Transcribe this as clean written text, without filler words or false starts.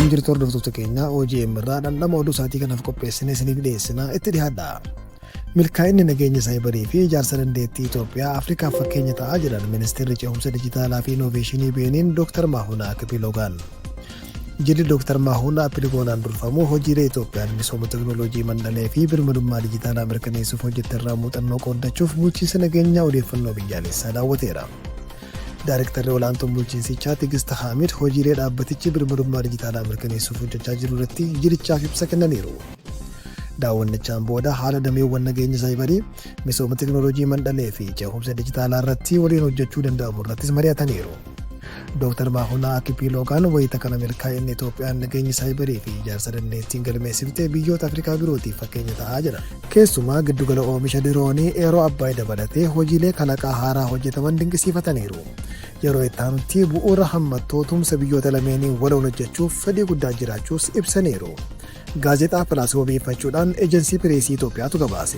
Akkam jirtu hordoftoota keenya OGM irraa dhandhama oduu isaatii kanaaf qopheessinee isiniif dhiyeessina itti dhiyaadha. Milkaa'inni nageenya saayibarii fi ijaarsa dandeettii Itoophiyaa Afrikaaf fakkeenya ta'aa jiran Ministeerri Ce'umsa Dijitaalaa fi Inooveeshinii Beeniin Dr. Maahunaa Akpiiloogaan. Jilli Dr. Maahunaa Akpiiloogaan durfamu hojiilee Itoophiyaan misooma teknooloojii mandalee fi birmadummaa dijitaalaa mirkaneessuuf hojjette irraa muuxannoo qooddachuuf bulchiinsa nageenyaa odeeffannoo biyyaalessaa daawwateera. Daarektarri olaantuun bulchiinsichaa Tigist Haamid hojiilee dhaabbatichi birmadummaa dijitaalaa mirkaneessuuf hojjechaa jiru irratti jilichaaf ibsa kennaniiru. Daawwannichaan booda haala dameewwan nageenya saayibarii, misooma teknooloojii mandalee fi ce'umsa dijitaalaa irratti waliin hojjechuu danda'amu irrattis mari'ataniiru. Dr. Maahunaa Akpiiloogaan wayita kana milkaa'inni Itoophiyaan nageenya saayibarii fi ijaarsa dandeettiin galmeessiftee biyyoota Afrikaa birootiif fakkeenya ta'aa jira. Keessumaa giddugala oomisha diroonii Eeroo Abbaay dabalatee hojiilee kalaqaa haaraa hojjetaman dinqisiifataniiru. Yeroo itti aanutti bu'uura hammattootumsa biyyoota lameenii waloon hojjechuuf fedhii guddaa jiraachuus ibsaniiru. Gaazexaa Pilaas wabeeffachuudhaan eejensii pireesii Itoophiyaatu gabaase.